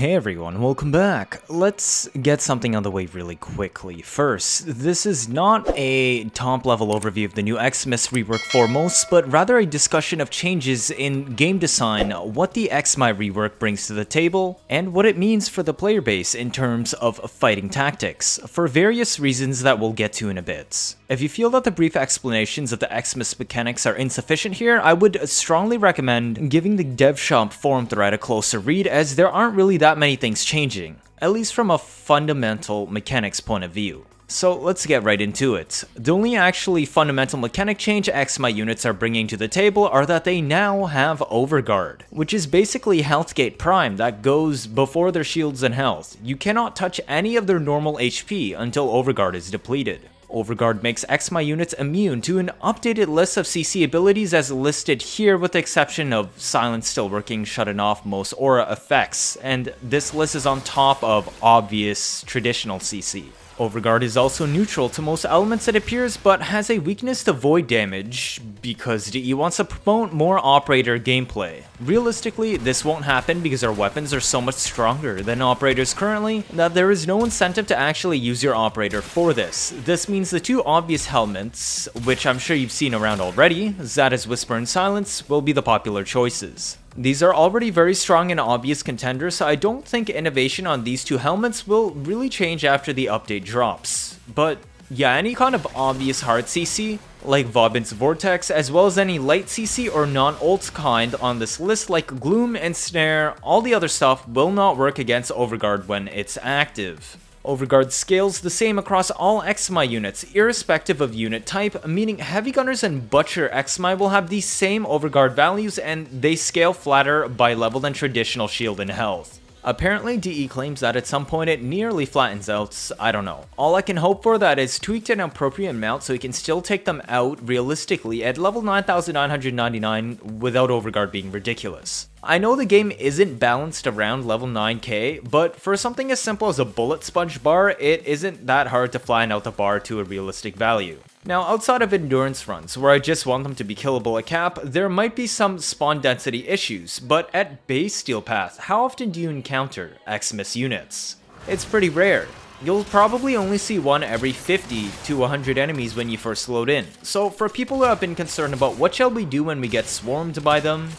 Hey everyone, welcome back. Let's get something on the way really quickly. First, this is not a top level overview of the new Eximus Rework foremost, but rather a discussion of changes in game design, what the Eximus Rework brings to the table, and what it means for the player base in terms of fighting tactics, for various reasons that we'll get to in a bit. If you feel that the brief explanations of the Eximus mechanics are insufficient here, I would strongly recommend giving the dev shop forum thread a closer read, as there aren't really that many things changing, at least from a fundamental mechanics point of view. So let's get right into it. The only actually fundamental mechanic change Eximus units are bringing to the table are that they now have Overguard, which is basically health gate prime that goes before their shields and health. You cannot touch any of their normal HP until Overguard is depleted. Overguard makes Eximus units immune to an updated list of CC abilities as listed here, with the exception of Silence still working, shutting off most aura effects, and this list is on top of obvious traditional CC. Overguard is also neutral to most elements it appears, but has a weakness to void damage because DE wants to promote more operator gameplay. Realistically, this won't happen because our weapons are so much stronger than operators currently that there is no incentive to actually use your operator for this. This means the two obvious helmets, which I'm sure you've seen around already, Zada's Whisper and Silence, will be the popular choices. These are already very strong and obvious contenders, so I don't think innovation on these two helmets will really change after the update drops. But yeah, any kind of obvious hard CC, like Vauban's Vortex, as well as any light CC or non-ult kind on this list like Gloom and Snare, all the other stuff will not work against Overguard when it's active. Overguard scales the same across all Eximus units, irrespective of unit type, meaning Heavy Gunners and Butcher Eximus will have these same Overguard values, and they scale flatter by level than traditional shield and health. Apparently, DE claims that at some point it nearly flattens out. I don't know. All I can hope for that is tweaked an appropriate amount so he can still take them out realistically at level 9999 without Overguard being ridiculous. I know the game isn't balanced around level 9k, but for something as simple as a bullet sponge bar, it isn't that hard to flatten out the bar to a realistic value. Now, outside of endurance runs, where I just want them to be killable at cap, there might be some spawn density issues, but at base steel path, how often do you encounter Eximus units? It's pretty rare. You'll probably only see one every 50 to 100 enemies when you first load in, so for people who have been concerned about what shall we do when we get swarmed by them,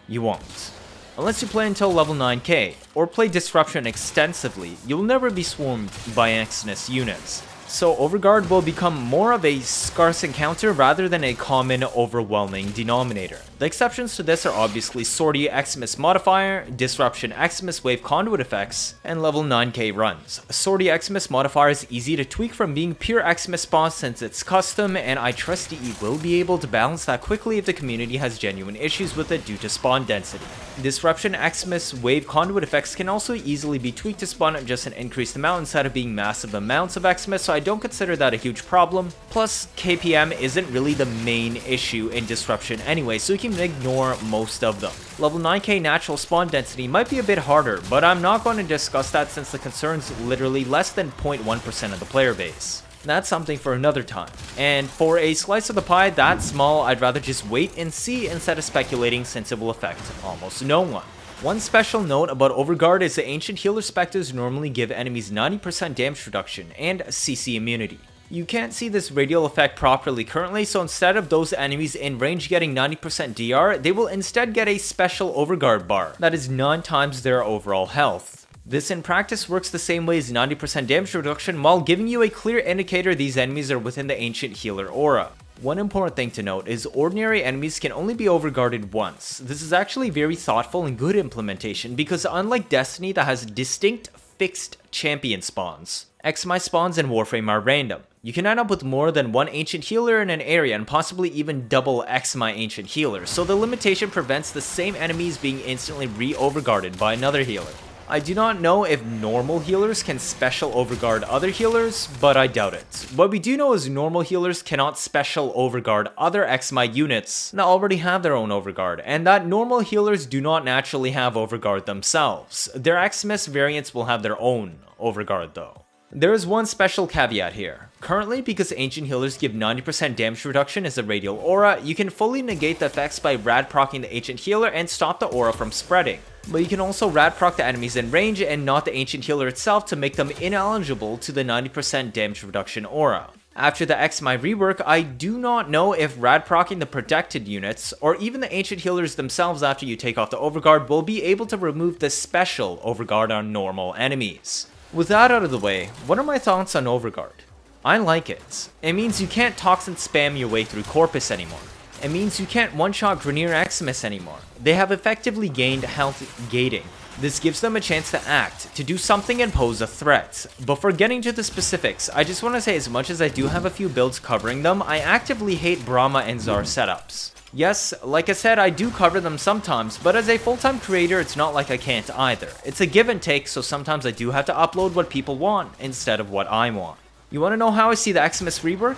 you won't. Unless you play until level 9k, or play Disruption extensively, you'll never be swarmed by Eximus units. So Overguard will become more of a scarce encounter rather than a common, overwhelming denominator. The exceptions to this are obviously Sortie Eximus Modifier, Disruption Eximus Wave Conduit effects, and level 9k runs. Sortie Eximus Modifier is easy to tweak from being pure Eximus spawn since it's custom, and I trust DE will be able to balance that quickly if the community has genuine issues with it due to spawn density. Disruption Eximus Wave Conduit effects can also easily be tweaked to spawn at just an increased amount instead of being massive amounts of Eximus, so I don't consider that a huge problem. Plus, KPM isn't really the main issue in Disruption anyway, so you can ignore most of them. Level 9k natural spawn density might be a bit harder, but I'm not going to discuss that since the concern's literally less than 0.1% of the player base. That's something for another time. And for a slice of the pie that small, I'd rather just wait and see instead of speculating since it will affect almost no one. One special note about Overguard is the Ancient Healer Spectres normally give enemies 90% damage reduction and CC immunity. You can't see this radial effect properly currently, so instead of those enemies in range getting 90% DR, they will instead get a special Overguard bar that is 9 times their overall health. This in practice works the same way as 90% damage reduction while giving you a clear indicator these enemies are within the Ancient Healer aura. One important thing to note is ordinary enemies can only be overguarded once. This is actually very thoughtful and good implementation because unlike Destiny that has distinct fixed champion spawns, Eximus spawns in Warframe are random. You can end up with more than one Ancient Healer in an area and possibly even double Eximus Ancient Healers, so the limitation prevents the same enemies being instantly re-overguarded by another healer. I do not know if normal healers can special overguard other healers, but I doubt it. What we do know is normal healers cannot special overguard other Eximus units that already have their own overguard, and that normal healers do not naturally have overguard themselves. Their Eximus variants will have their own overguard though. There is one special caveat here. Currently, because Ancient Healers give 90% damage reduction as a radial aura, you can fully negate the effects by rad proccing the Ancient Healer and stop the aura from spreading. But you can also rad proc the enemies in range and not the ancient healer itself to make them ineligible to the 90% damage reduction aura. After the Eximus rework, I do not know if rad procking the protected units, or even the ancient healers themselves after you take off the Overguard, will be able to remove the special Overguard on normal enemies. With that out of the way, what are my thoughts on Overguard? I like it. It means you can't toxin spam your way through Corvas anymore. It means you can't one-shot Grenier Eximus anymore. They have effectively gained health gating. This gives them a chance to act, to do something and pose a threat. Before getting to the specifics, I just want to say as much as I do have a few builds covering them, I actively hate Brahma and Zar setups. Yes, like I said, I do cover them sometimes, but as a full-time creator, it's not like I can't either. It's a give and take, so sometimes I do have to upload what people want instead of what I want. You want to know how I see the Eximus rework?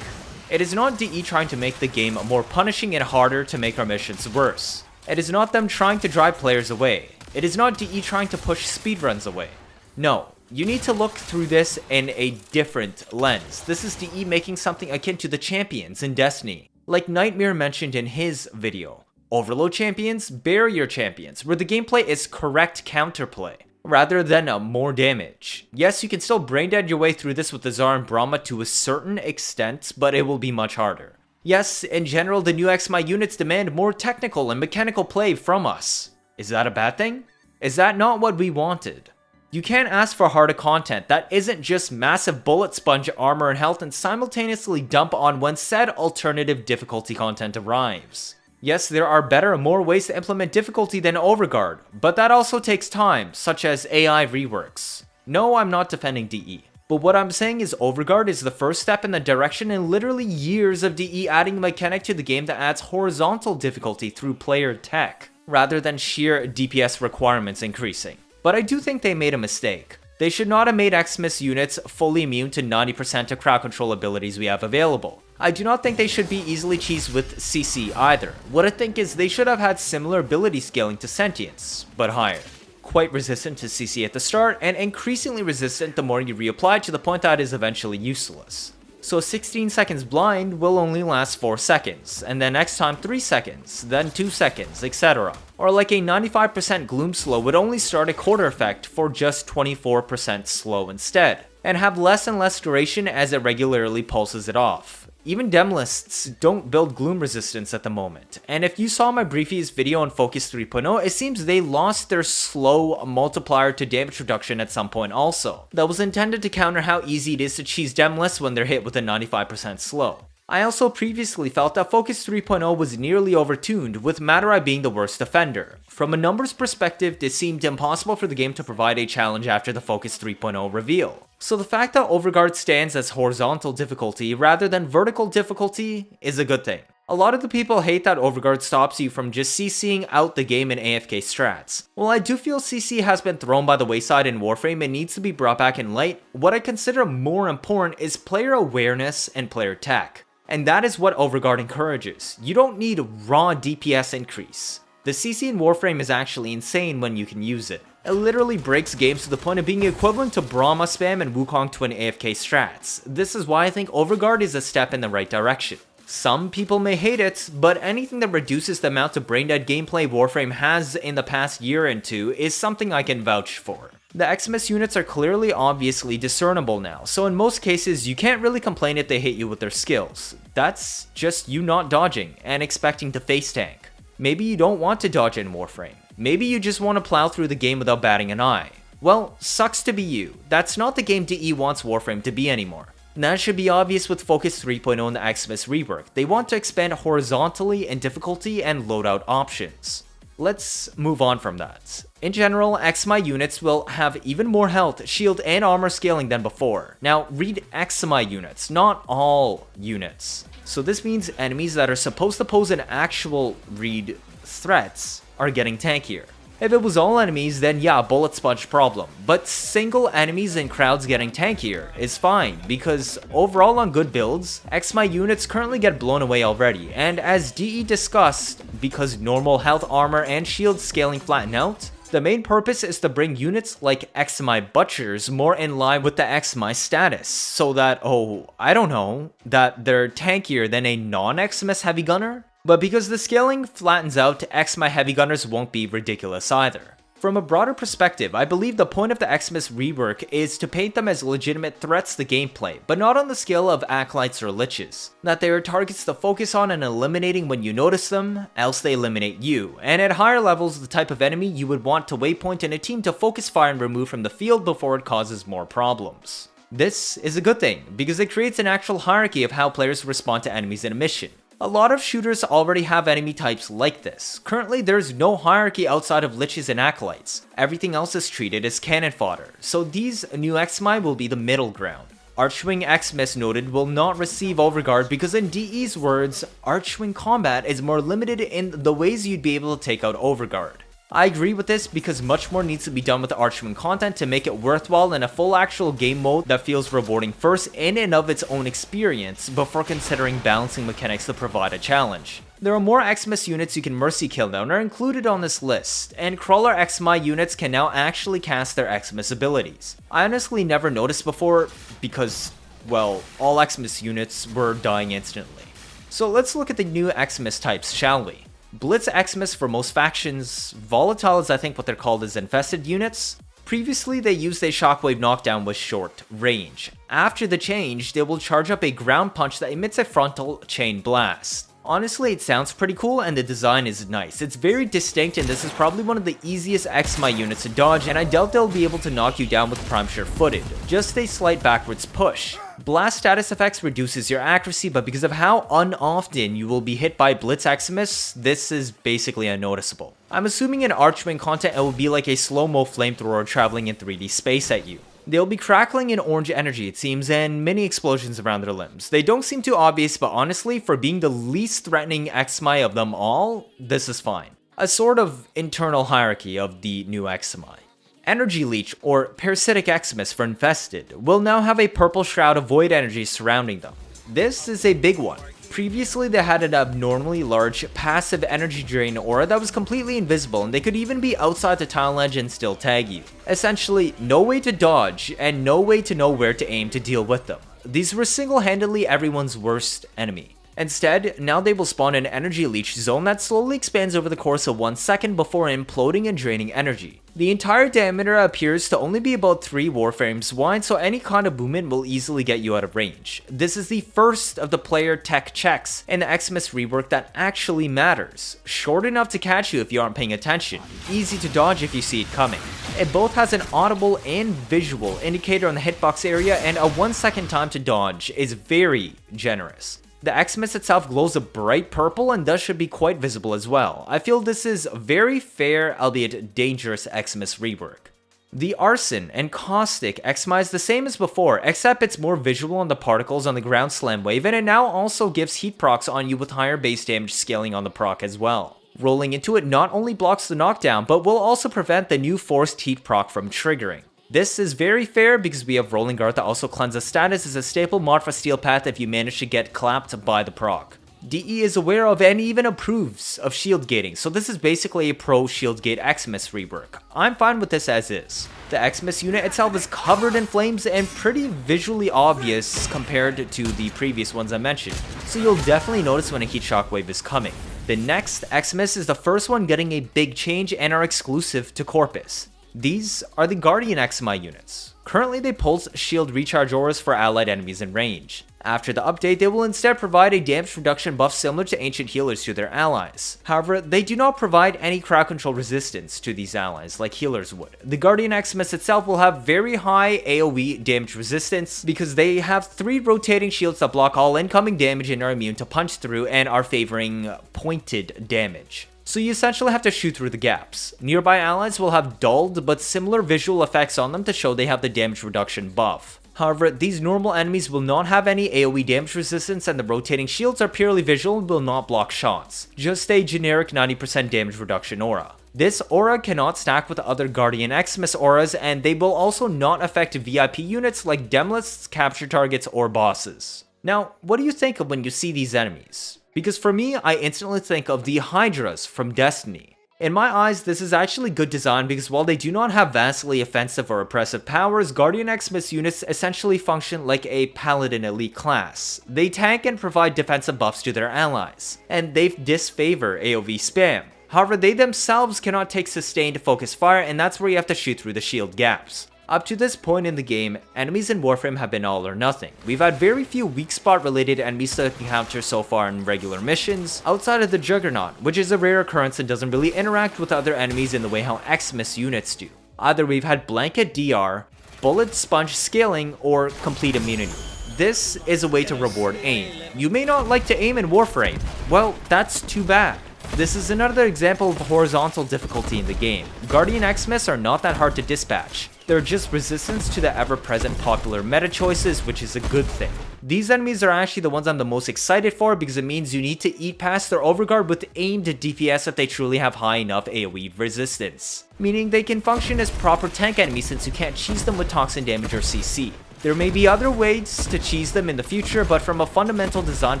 It is not DE trying to make the game more punishing and harder to make our missions worse. It is not them trying to drive players away. It is not DE trying to push speedruns away. No, you need to look through this in a different lens. This is DE making something akin to the champions in Destiny. Like Nightmare mentioned in his video. Overload champions, barrier champions, where the gameplay is correct counterplay, rather than more damage. Yes, you can still brain dead your way through this with the Zar and Brahma to a certain extent, but it will be much harder. Yes, in general, the new Eximus units demand more technical and mechanical play from us. Is that a bad thing? Is that not what we wanted? You can't ask for harder content that isn't just massive bullet sponge armor and health and simultaneously dump on when said alternative difficulty content arrives. Yes, there are better and more ways to implement difficulty than Overguard, but that also takes time, such as AI reworks. No, I'm not defending DE. But what I'm saying is Overguard is the first step in the direction in literally years of DE adding a mechanic to the game that adds horizontal difficulty through player tech, rather than sheer DPS requirements increasing. But I do think they made a mistake. They should not have made Eximus units fully immune to 90% of crowd control abilities we have available. I do not think they should be easily cheesed with CC either. What I think is they should have had similar ability scaling to Sentience, but higher. Quite resistant to CC at the start, and increasingly resistant the more you reapply to the point that it is eventually useless. So 16 seconds blind will only last 4 seconds, and then next time 3 seconds, then 2 seconds, etc. Or like a 95% gloom slow would only start a quarter effect for just 24% slow instead, and have less and less duration as it regularly pulses it off. Even Demlists don't build gloom resistance at the moment, and if you saw my previous video on Focus 3.0, it seems they lost their slow multiplier to damage reduction at some point also. That was intended to counter how easy it is to cheese Demlists when they're hit with a 95% slow. I also previously felt that Focus 3.0 was nearly overtuned, with Madurai being the worst defender. From a numbers perspective, it seemed impossible for the game to provide a challenge after the Focus 3.0 reveal. So the fact that Overguard stands as horizontal difficulty rather than vertical difficulty is a good thing. A lot of the people hate that Overguard stops you from just CCing out the game in AFK strats. While I do feel CC has been thrown by the wayside in Warframe and needs to be brought back in light, what I consider more important is player awareness and player tech. And that is what Overguard encourages. You don't need raw DPS increase. The CC in Warframe is actually insane when you can use it. It literally breaks games to the point of being equivalent to Brahma spam and Wukong Twin AFK strats. This is why I think Overguard is a step in the right direction. Some people may hate it, but anything that reduces the amount of brain-dead gameplay Warframe has in the past year and two is something I can vouch for. The Eximus units are clearly obviously discernible now, so in most cases you can't really complain if they hit you with their skills. That's just you not dodging and expecting to face tank. Maybe you don't want to dodge in Warframe. Maybe you just want to plow through the game without batting an eye. Well, sucks to be you. That's not the game DE wants Warframe to be anymore. And that should be obvious with Focus 3.0 and the Eximus rework. They want to expand horizontally in difficulty and loadout options. Let's move on from that. In general, Eximus units will have even more health, shield, and armor scaling than before. Now, read Eximus units, not all units. So this means enemies that are supposed to pose an actual read threats are getting tankier. If it was all enemies, then yeah, bullet sponge problem. But single enemies and crowds getting tankier is fine, because overall on good builds, Eximus units currently get blown away already, and as DE discussed, because normal health, armor, and shield scaling flatten out, the main purpose is to bring units like Eximus Butchers more in line with the Eximus status, so that, that they're tankier than a non-Eximus heavy gunner. But because the scaling flattens out, Eximus heavy gunners won't be ridiculous either. From a broader perspective, I believe the point of the Eximus rework is to paint them as legitimate threats to gameplay, but not on the scale of acolytes or liches. That they are targets to focus on and eliminating when you notice them, else they eliminate you, and at higher levels the type of enemy you would want to waypoint in a team to focus fire and remove from the field before it causes more problems. This is a good thing, because it creates an actual hierarchy of how players respond to enemies in a mission. A lot of shooters already have enemy types like this. Currently, there's no hierarchy outside of liches and acolytes. Everything else is treated as cannon fodder, so these new Eximi will be the middle ground. Archwing Eximus noted will not receive Overguard because in DE's words, Archwing combat is more limited in the ways you'd be able to take out Overguard. I agree with this because much more needs to be done with the Archwing content to make it worthwhile in a full actual game mode that feels rewarding first in and of its own experience before considering balancing mechanics to provide a challenge. There are more Eximus units you can mercy kill now and are included on this list, and Crawler Eximi units can now actually cast their Eximus abilities. I honestly never noticed before because, well, all Eximus units were dying instantly. So let's look at the new Eximus types, shall we? Blitz Eximus for most factions, Volatile is I think what they're called as infested units. Previously they used a shockwave knockdown with short range. After the change, they will charge up a ground punch that emits a frontal chain blast. Honestly, it sounds pretty cool and the design is nice. It's very distinct and this is probably one of the easiest Eximi units to dodge, and I doubt they'll be able to knock you down with prime sure-footed, just a slight backwards push. Blast status effects reduces your accuracy, but because of how unoften you will be hit by Blitz Eximus, this is basically unnoticeable. I'm assuming in Archwing content it will be like a slow-mo flamethrower traveling in 3D space at you. They'll be crackling in orange energy it seems, and many explosions around their limbs. They don't seem too obvious, but honestly, for being the least threatening Eximi of them all, this is fine. A sort of internal hierarchy of the new Eximi. Energy Leech, or Parasitic Eximus for Infested, will now have a purple shroud of void energy surrounding them. This is a big one. Previously, they had an abnormally large passive energy drain aura that was completely invisible, and they could even be outside the tile edge and still tag you. Essentially, no way to dodge, and no way to know where to aim to deal with them. These were single-handedly everyone's worst enemy. Instead, now they will spawn an energy leech zone that slowly expands over the course of 1 second before imploding and draining energy. The entire diameter appears to only be about 3 warframes wide, so any kind of movement will easily get you out of range. This is the first of the player tech checks in the Eximus rework that actually matters. Short enough to catch you if you aren't paying attention, easy to dodge if you see it coming. It both has an audible and visual indicator on the hitbox area, and a 1 second time to dodge is very generous. The Eximus itself glows a bright purple and thus should be quite visible as well. I feel this is very fair, albeit dangerous Eximus rework. The Arson and Caustic Eximi is the same as before, except it's more visual on the particles on the ground slam wave, and it now also gives heat procs on you with higher base damage scaling on the proc as well. Rolling into it not only blocks the knockdown, but will also prevent the new forced heat proc from triggering. This is very fair because we have Rolling Guard that also cleanses status as a staple mod for Steel Path if you manage to get clapped by the proc. DE is aware of and even approves of shield gating, so this is basically a pro shield gate Eximus rework. I'm fine with this as is. The Eximus unit itself is covered in flames and pretty visually obvious compared to the previous ones I mentioned, so you'll definitely notice when a heat shockwave is coming. The next Eximus is the first one getting a big change and are exclusive to Corvas. These are the Guardian Eximi units. Currently they pulse shield recharge auras for allied enemies in range. After the update, they will instead provide a damage reduction buff similar to ancient healers to their allies. However, they do not provide any crowd control resistance to these allies like healers would. The Guardian Eximus itself will have very high AoE damage resistance because they have 3 rotating shields that block all incoming damage and are immune to punch through and are favoring pointed damage. So you essentially have to shoot through the gaps. Nearby allies will have dulled but similar visual effects on them to show they have the damage reduction buff. However, these normal enemies will not have any AoE damage resistance, and the rotating shields are purely visual and will not block shots. Just a generic 90% damage reduction aura. This aura cannot stack with other Guardian Eximus auras, and they will also not affect VIP units like Demlists, capture targets, or bosses. Now, what do you think of when you see these enemies? Because for me, I instantly think of the Hydras from Destiny. In my eyes, this is actually good design because while they do not have vastly offensive or oppressive powers, Guardian Eximus units essentially function like a Paladin elite class. They tank and provide defensive buffs to their allies, and they disfavor AoE spam. However, they themselves cannot take sustained focus fire, and that's where you have to shoot through the shield gaps. Up to this point in the game, enemies in Warframe have been all or nothing. We've had very few weak spot related enemies to encounter so far in regular missions, outside of the Juggernaut, which is a rare occurrence and doesn't really interact with other enemies in the way how Eximus units do. Either we've had blanket DR, bullet sponge scaling, or complete immunity. This is a way to reward aim. You may not like to aim in Warframe. Well, that's too bad. This is another example of horizontal difficulty in the game. Guardian Eximus are not that hard to dispatch. They're just resistance to the ever-present popular meta choices, which is a good thing. These enemies are actually the ones I'm the most excited for because it means you need to eat past their Overguard with aimed DPS if they truly have high enough AoE resistance. Meaning they can function as proper tank enemies since you can't cheese them with toxin damage or CC. There may be other ways to cheese them in the future, but from a fundamental design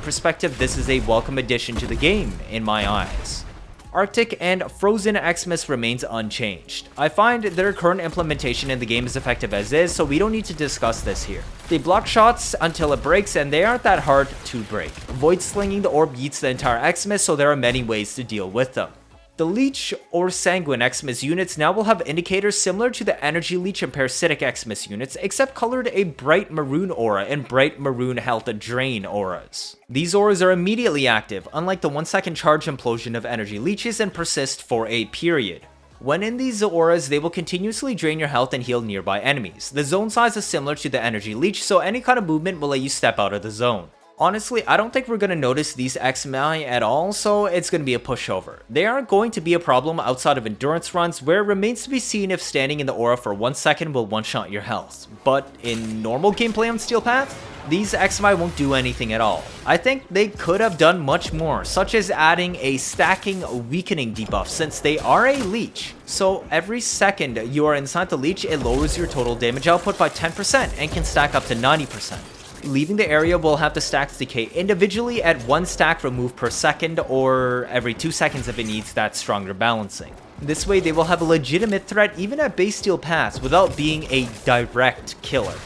perspective, this is a welcome addition to the game, in my eyes. Arctic and Frozen Eximus remains unchanged. I find their current implementation in the game is effective as is, so we don't need to discuss this here. They block shots until it breaks, and they aren't that hard to break. Void slinging the orb eats the entire Eximus, so there are many ways to deal with them. The Leech or Sanguine Eximus units now will have indicators similar to the Energy Leech and Parasitic Eximus units, except colored a bright maroon aura and bright maroon health drain auras. These auras are immediately active, unlike the 1-second charge implosion of Energy Leeches, and persist for a period. When in these auras, they will continuously drain your health and heal nearby enemies. The zone size is similar to the Energy Leech, so any kind of movement will let you step out of the zone. Honestly, I don't think we're going to notice these Eximi at all, so it's going to be a pushover. They aren't going to be a problem outside of endurance runs, where it remains to be seen if standing in the aura for 1 second will one-shot your health. But in normal gameplay on Steel Path, these Eximi won't do anything at all. I think they could have done much more, such as adding a stacking weakening debuff since they are a leech. So every second you are inside the leech, it lowers your total damage output by 10% and can stack up to 90%. Leaving the area will have the stacks decay individually at 1 stack removed per second, or every 2 seconds if it needs that stronger balancing. This way they will have a legitimate threat even at base steel paths without being a direct killer.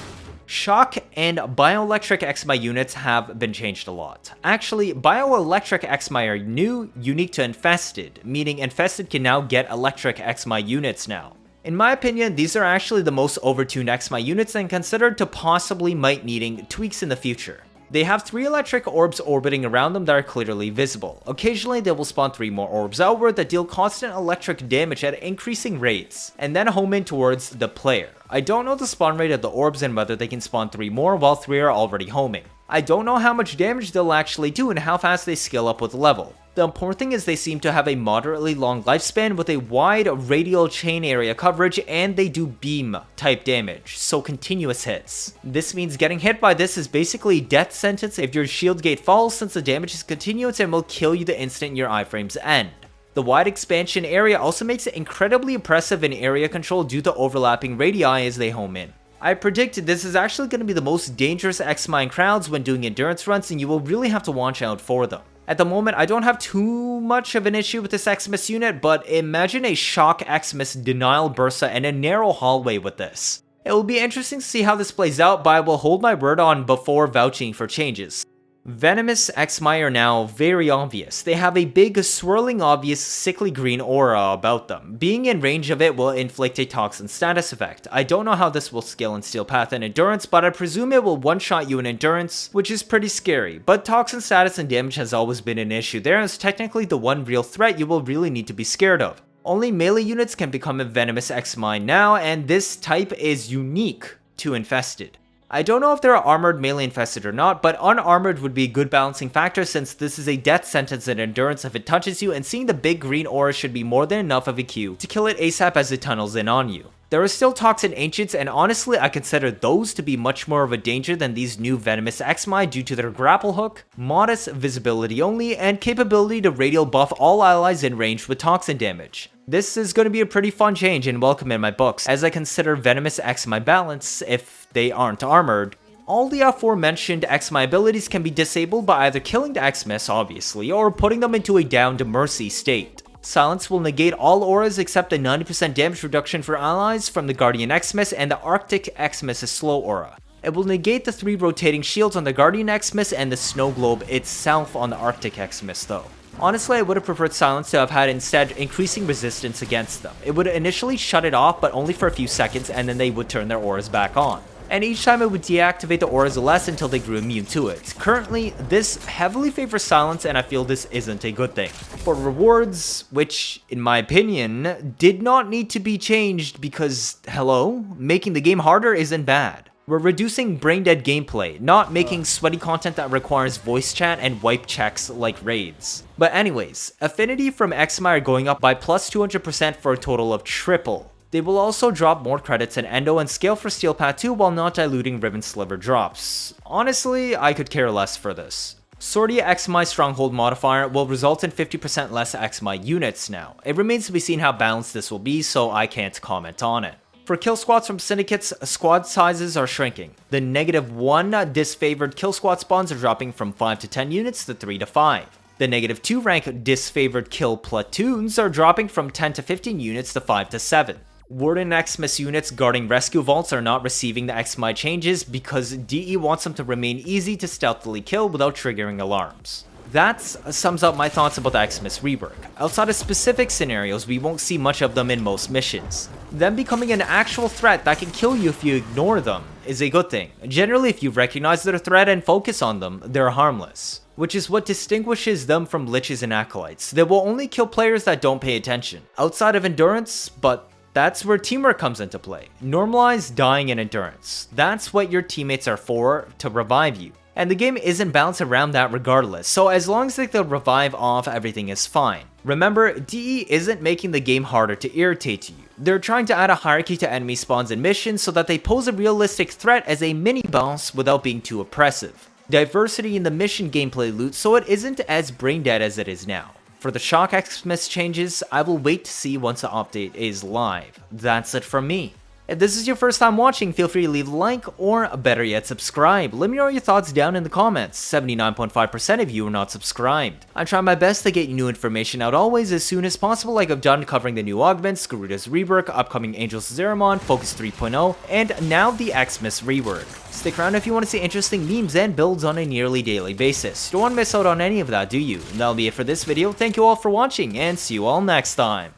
Shock and Bioelectric Eximi units have been changed a lot. Actually, Bioelectric Eximi are new, unique to Infested, meaning Infested can now get Electric Eximi units now. In my opinion, these are actually the most overtuned Eximi units and considered to possibly might needing tweaks in the future. They have 3 electric orbs orbiting around them that are clearly visible. Occasionally they will spawn 3 more orbs outward that deal constant electric damage at increasing rates, and then home in towards the player. I don't know the spawn rate of the orbs and whether they can spawn 3 more while 3 are already homing. I don't know how much damage they'll actually do and how fast they scale up with level. The important thing is they seem to have a moderately long lifespan with a wide radial chain area coverage, and they do beam type damage, so continuous hits. This means getting hit by this is basically death sentence if your shield gate falls, since the damage is continuous and will kill you the instant your iframes end. The wide expansion area also makes it incredibly impressive in area control due to overlapping radii as they home in. I predict this is actually going to be the most dangerous Eximi in crowds when doing endurance runs, and you will really have to watch out for them. At the moment, I don't have too much of an issue with this Eximus unit, but imagine a Shock Eximus Denial Bursa and a narrow hallway with this. It will be interesting to see how this plays out, but I will hold my word on before vouching for changes. Venomous Eximi are now very obvious. They have a big, swirling, obvious, sickly green aura about them. Being in range of it will inflict a toxin status effect. I don't know how this will scale in Steel Path and Endurance, but I presume it will one-shot you in Endurance, which is pretty scary. But toxin status and damage has always been an issue there, and is technically the one real threat you will really need to be scared of. Only melee units can become a Venomous Eximi now, and this type is unique to Infested. I don't know if they're armored melee infested or not, but unarmored would be a good balancing factor since this is a death sentence in endurance if it touches you, and seeing the big green aura should be more than enough of a cue to kill it ASAP as it tunnels in on you. There are still Toxin Ancients, and honestly I consider those to be much more of a danger than these new Venomous Eximi due to their grapple hook, modest visibility only, and capability to radial buff all allies in range with toxin damage. This is going to be a pretty fun change and welcome in my books, as I consider Venomous Eximi balance if they aren't armored. All the aforementioned Eximi abilities can be disabled by either killing the Eximus, obviously, or putting them into a down to mercy state. Silence will negate all auras except a 90% damage reduction for allies from the Guardian Eximus and the Arctic Eximus' slow aura. It will negate the 3 rotating shields on the Guardian Eximus and the snow globe itself on the Arctic Eximus though. Honestly, I would have preferred Silence to have had instead increasing resistance against them. It would initially shut it off, but only for a few seconds, and then they would turn their auras back on. And each time it would deactivate the auras less until they grew immune to it. Currently, this heavily favors Silence, and I feel this isn't a good thing. For rewards, which, in my opinion, did not need to be changed because, hello, making the game harder isn't bad. We're reducing brain-dead gameplay, not making sweaty content that requires voice chat and wipe checks like raids. But anyways, affinity from Eximi are going up by plus 200% for a total of triple. They will also drop more credits in Endo and scale for Steel Pad 2 while not diluting Riven Sliver drops. Honestly, I could care less for this. Sortia Eximi Stronghold modifier will result in 50% less Eximi units now. It remains to be seen how balanced this will be, so I can't comment on it. For kill squads from syndicates, squad sizes are shrinking. The -1 disfavored kill squad spawns are dropping from 5 to 10 units to 3 to 5. The -2 rank disfavored kill platoons are dropping from 10 to 15 units to 5 to 7. Warden Eximus units guarding rescue vaults are not receiving the Eximi changes because DE wants them to remain easy to stealthily kill without triggering alarms. That sums up my thoughts about the Eximus rework. Outside of specific scenarios, we won't see much of them in most missions. Them becoming an actual threat that can kill you if you ignore them is a good thing. Generally, if you recognize their threat and focus on them, they're harmless. Which is what distinguishes them from Liches and Acolytes. They will only kill players that don't pay attention. Outside of endurance, but that's where teamwork comes into play. Normalize dying in endurance. That's what your teammates are for, to revive you. And the game isn't balanced around that regardless, so as long as they can revive off, everything is fine. Remember, DE isn't making the game harder to irritate you. They're trying to add a hierarchy to enemy spawns and missions so that they pose a realistic threat as a mini-boss without being too oppressive. Diversity in the mission gameplay loot so it isn't as brain dead as it is now. For the Shock Eximus changes, I will wait to see once the update is live. That's it from me. If this is your first time watching, feel free to leave a like, or better yet, subscribe. Let me know your thoughts down in the comments. 79.5% of you are not subscribed. I try my best to get you new information out always as soon as possible, like I've done covering the new augments, Garuda's rework, upcoming Angels of Zariman, Focus 3.0, and now the Eximus rework. Stick around if you want to see interesting memes and builds on a nearly daily basis. Don't want to miss out on any of that, do you? And that'll be it for this video. Thank you all for watching, and see you all next time.